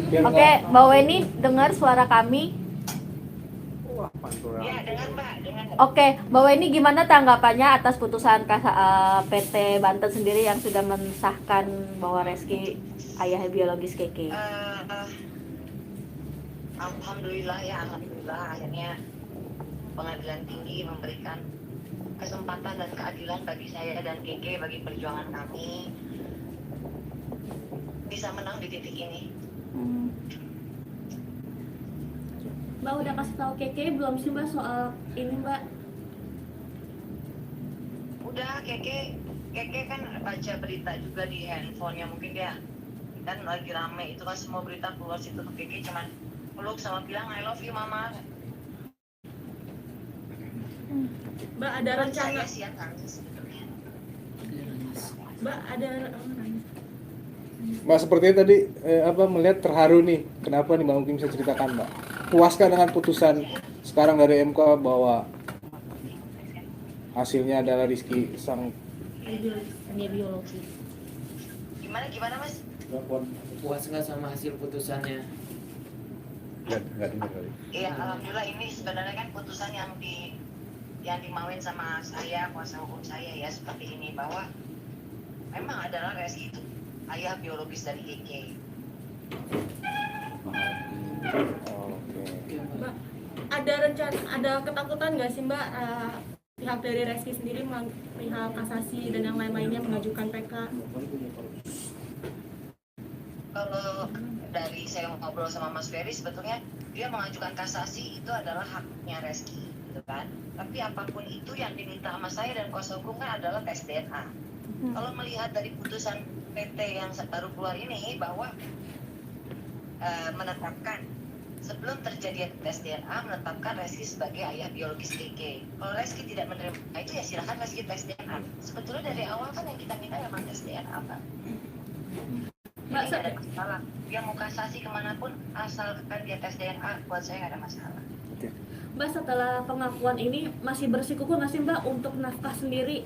Oke, Mbak Weni dengar suara kami? Iya, dengar Mbak, dengar. Oke, Mbak Weni gimana tanggapannya atas putusan PT Banten sendiri yang sudah mensahkan bahwa Reski ayah biologis Keke? Alhamdulillah akhirnya pengadilan tinggi memberikan kesempatan dan keadilan bagi saya dan Keke, bagi perjuangan kami bisa menang di titik ini. Mbak udah kasih tahu Keke belum sih Mbak soal ini Mbak? Udah, Keke kan baca berita juga di handphonenya, mungkin dia kan lagi rame itu kan, semua berita keluar situ. Keke cuman peluk sama bilang I love you mama. Mbak ada rencana? Saya sih yang nangis sebetulnya. Mbak ada Mbak sepertinya tadi melihat terharu nih. Kenapa nih Mbak, mungkin bisa ceritakan Mbak? Puaskah dengan putusan sekarang dari MK bahwa hasilnya adalah Rizky sang biologi? Gimana Mas? Puas nggak sama hasil putusannya? nggak dengar kali. Iya, alhamdulillah ini sebenarnya kan putusan yang dimauin sama saya, kuasa hukum saya ya, seperti ini, bahwa memang adalah Reski itu ayah biologis dari Keke. Mbak, ada rencana, ada ketakutan nggak sih Mbak pihak dari Reski sendiri perihal kasasi dan yang lain-lainnya mengajukan PK? Kalau dari saya ngobrol sama Mas Ferry, sebetulnya dia mengajukan kasasi itu adalah haknya Reski, gitu kan. Tapi apapun itu yang diminta sama saya dan kuasa hukum kan adalah tes DNA. Kalau melihat dari putusan PT yang baru keluar ini bahwa menetapkan sebelum terjadi tes DNA, menetapkan Reski sebagai ayah biologis Keke. Kalau Reski tidak menerima itu ya silahkan Reski tes DNA. Sebetulnya dari awal kan yang kita minta memang tes DNA, Pak. Mbak, tidak ada masalah. Dia mau kasasi kemanapun, asalkan dia tes DNA, buat saya nggak ada masalah. Mbak, setelah pengakuan ini masih bersikukuh nggak sih Mbak untuk nafkah sendiri?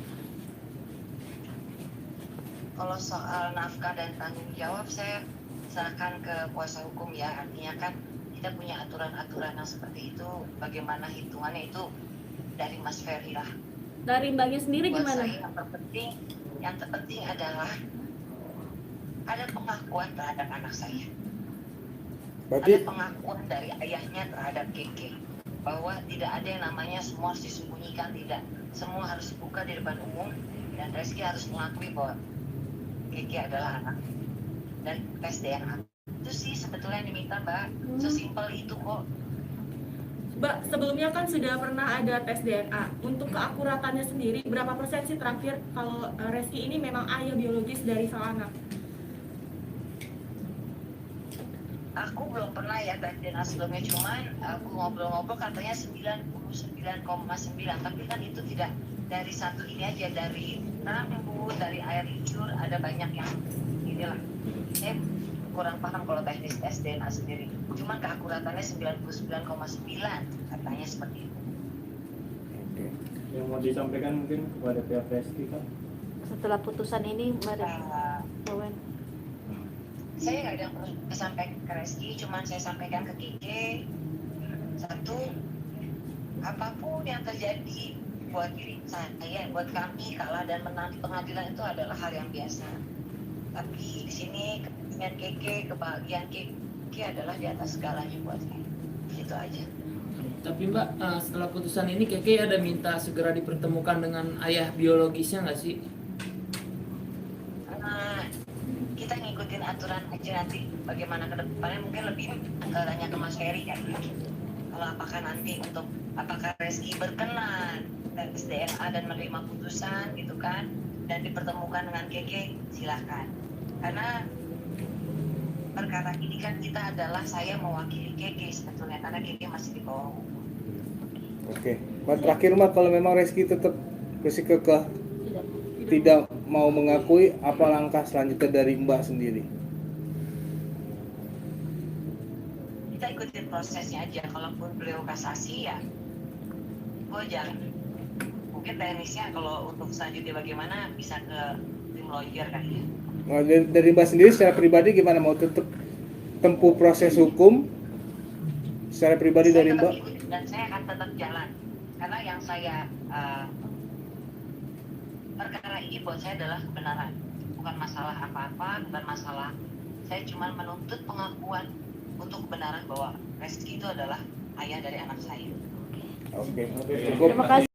Kalau soal nafkah dan tanggung jawab, saya serahkan ke kuasa hukum ya. Artinya kan kita punya aturan-aturan yang seperti itu. Bagaimana hitungannya itu dari Mas Ferry lah. Dari Mbaknya sendiri buat gimana? Saya yang terpenting adalah ada pengakuan terhadap anak saya. Berarti Ada pengakuan dari ayahnya terhadap Keke bahwa tidak ada yang namanya semua harus disembunyikan, tidak. Semua harus dibuka di depan umum, dan Reski harus mengakui bahwa Keke adalah anak. Dan tes DNA itu sih sebetulnya yang diminta, Mbak. Sesimpel itu kok. Mbak, sebelumnya kan sudah pernah ada tes DNA. Untuk keakuratannya sendiri, berapa persen sih terakhir kalau Reski ini memang ayah biologis dari sang anak? Aku belum pernah ya tes DNA sebelumnya, cuman aku ngobrol-ngobrol katanya 99,9, tapi kan itu tidak dari satu ini aja, dari rambut, dari air liur, ada banyak yang inilah. Saya kurang paham kalau teknis tes DNA sendiri, cuman keakuratannya 99,9 katanya seperti itu. Yang mau disampaikan mungkin kepada pihak Reski kan? Setelah putusan ini, Mbak Weni. Saya nggak ada yang perlu sampaikan ke Reski, cuman saya sampaikan ke Keke. Satu, apapun yang terjadi buat diri saya, buat kami, kalah dan menang di pengadilan itu adalah hal yang biasa. Tapi di sini kepentingan Keke, kebahagiaan Keke adalah di atas segalanya buat saya. Itu aja. Tapi Mbak, setelah putusan ini Keke ada minta segera dipertemukan dengan ayah biologisnya nggak sih? Kita ngikutin aturan aja nanti bagaimana ke depannya, mungkin lebih tanya ke Mas Ferry kan. Kalau apakah Reski berkenan tes DNA dan menerima putusan gitu kan, dan dipertemukan dengan Keke, silahkan. Karena perkara ini kan kita adalah saya mewakili Keke sebetulnya, karena Keke masih di bawah. Oke. Mbak, terakhir Mbak, kalau memang Reski tetap bersikukuh tidak mau mengakui, apa langkah selanjutnya dari Mbak sendiri? Kita ikutin prosesnya aja. Kalaupun beliau kasasi ya gue jangan, mungkin teknisnya kalau untuk selanjutnya bagaimana bisa ke tim lawyer kan ya. Nah, dari Mbak sendiri secara pribadi gimana, mau tetap tempuh proses hukum secara pribadi Saya dari tetap Mbak? ikut dan saya akan tetap jalan karena yang saya perkara ini buat saya adalah kebenaran, bukan masalah apa-apa, bukan masalah, saya cuma menuntut pengakuan untuk kebenaran bahwa Reski itu adalah ayah dari anak saya. Oke, Oke. cukup. Terima kasih.